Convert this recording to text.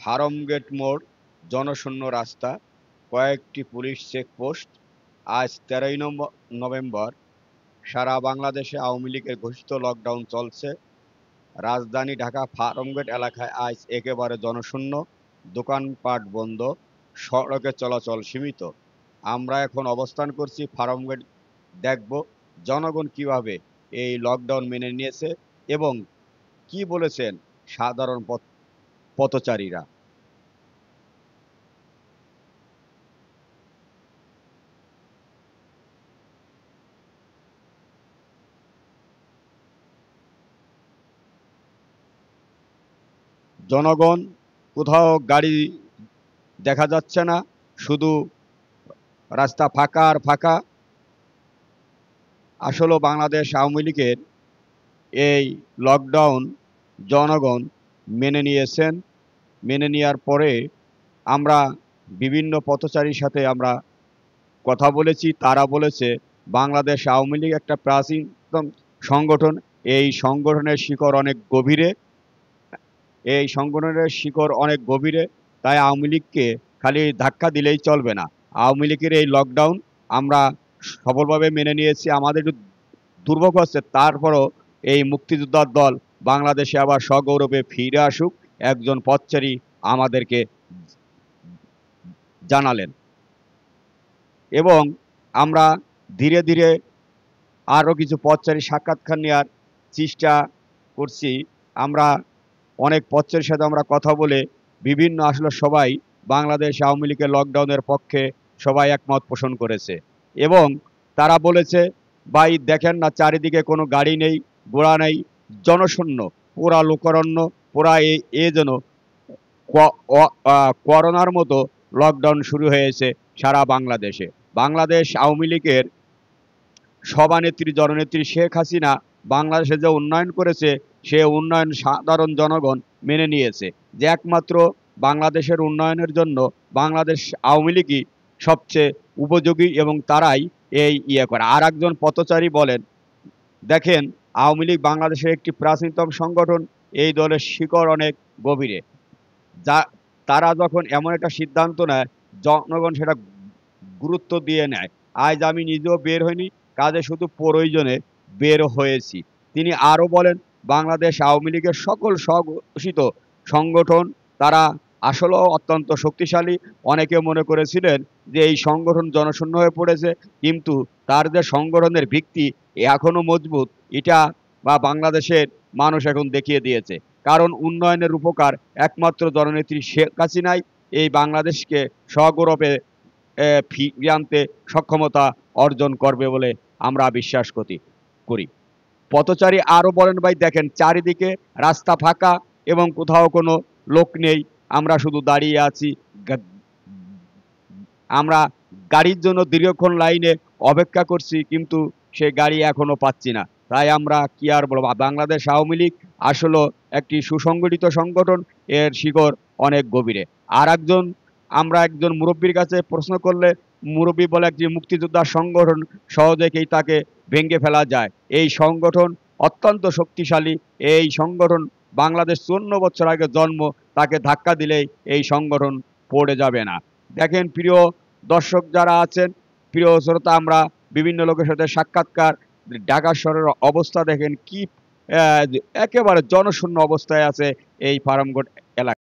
ফার্মগেট মোড়, জনশূন্য রাস্তা, কয়েকটি পুলিশ চেকপোস্ট। আজ 13ই নভেম্বর। সারা বাংলাদেশে আওয়ামী লীগের ঘোষিত লকডাউন চলছে। রাজধানী ঢাকা ফার্মগেট এলাকায় আজ একেবারে জনশূন্য, দোকানপাট বন্ধ, সড়কে চলাচল সীমিত। আমরা এখন অবস্থান করছি ফার্মগেট। দেখব জনগণ কিভাবে এই লকডাউন মেনে নিয়েছে এবং কি বলেছেন সাধারণ পথচারীরা। জনগণ, কোথাও গাড়ি দেখা যাচ্ছে না, শুধু রাস্তা ফাঁকা আর ফাঁকা। আসলে বাংলাদেশ আওয়ামী লীগের এই লকডাউন জনগণ মেনে নিয়েছেন। মেনে নেওয়ার পরে আমরা বিভিন্ন পথচারীর সাথে আমরা কথা বলেছি। তারা বলেছে বাংলাদেশ আওয়ামী লীগ একটা প্রাচীনতম সংগঠন। এই সংগঠনের শিকড় অনেক গভীরে। এই সংগঠনের শিকড় অনেক গভীরে। তাই আওয়ামী লীগকে খালি ধাক্কা দিলেই চলবে না। আওয়ামী লীগের এই লকডাউন আমরা সফলভাবে মেনে নিয়েছি। আমাদের একটু দুর্ভোগ হচ্ছে, তারপরও এই মুক্তিযোদ্ধার দল বাংলাদেশে আবার সগৌরবে ফিরে আসুক, একজন পথচারী আমাদেরকে জানালেন। এবং আমরা ধীরে ধীরে আরও কিছু পথচারী সাক্ষাৎকার নেওয়ার চেষ্টা করছি। আমরা অনেক পথচারীর সাথে আমরা কথা বলে বিভিন্ন আসলে সবাই বাংলাদেশ আওয়ামী লীগের লকডাউনের পক্ষে সবাই একমত পোষণ করেছে। এবং তারা বলেছে, ভাই দেখেন না, চারিদিকে কোনো গাড়ি নেই, ঘোড়া নেই, জনশূন্য, পুরা লোকারণ্য, পুরা এ যেন করোনার মতো লকডাউন শুরু হয়েছে সারা বাংলাদেশে। বাংলাদেশ আওয়ামী লীগের সভানেত্রী জননেত্রী শেখ হাসিনা বাংলাদেশে যে উন্নয়ন করেছে, সে উন্নয়ন সাধারণ জনগণ মেনে নিয়েছে, যে একমাত্র বাংলাদেশের উন্নয়নের জন্য বাংলাদেশ আওয়ামী লীগই সবচেয়ে উপযোগী এবং তারাই এই করে। আর একজন পথচারী বলেন, দেখেন আওয়ামী লীগ বাংলাদেশের একটি প্রাচীনতম সংগঠন, এই দলের শিকড় অনেক গভীরে। যা তারা যখন এমন একটা সিদ্ধান্ত নেয়, জনগণ সেটা গুরুত্ব দিয়ে নেয়। আজ আমি নিজেও বের হইনি, কাজে শুধু প্রয়োজনে বের হয়েছি। তিনি আরও বলেন, বাংলাদেশ আওয়ামী লীগের সকল স্বঘোষিত সংগঠন তারা আসলেও অত্যন্ত শক্তিশালী। অনেকে মনে করেছিলেন যে এই সংগঠন জনশূন্য হয়ে পড়েছে, কিন্তু তার যে সংগঠনের ভিত্তি এখনও মজবুত, এটা বাংলাদেশের মানুষ এখন দেখিয়ে দিয়েছে। কারণ উন্নয়নের উপকার একমাত্র জননেত্রী শেখ হাসিনাই এই বাংলাদেশকে সগৌরবে ফিরিয়ে আনতে সক্ষমতা অর্জন করবে বলে আমরা বিশ্বাস করি। পথচারী আরও বলেন, ভাই দেখেন চারিদিকে রাস্তা ফাঁকা এবং কোথাও কোনো লোক নেই, আমরা শুধু দাঁড়িয়ে আছি। আমরা গাড়ির জন্য দীর্ঘক্ষণ লাইনে অপেক্ষা করছি, কিন্তু সে গাড়ি এখনো পাচ্ছি না। তাই আমরা কি আর বলবো, বাংলাদেশ আওয়ামী লীগ আসলে একটি সুসংগঠিত সংগঠন, এর শিকড় অনেক গভীরে। আর আমরা একজন মুরব্বীর কাছে প্রশ্ন করলে মুরব্বী বলে, একটি মুক্তিযোদ্ধার সংগঠন সহজেই তাকে ভেঙে ফেলা যায়। এই সংগঠন অত্যন্ত শক্তিশালী। এই সংগঠন বাংলাদেশ 54 বছর আগে জন্ম, তাকে ধাক্কা দিলেই এই সংগঠন পড়ে যাবে না। দেখেন প্রিয় দর্শক যারা আছেন, প্রিয় শ্রোতা, আমরা বিভিন্ন লোকের সাথে সাক্ষাৎকার, ঢাকা শহরের অবস্থা দেখেন কি একেবারে জনশূন্য অবস্থায় আছে এই ফার্মগেট এলাকা।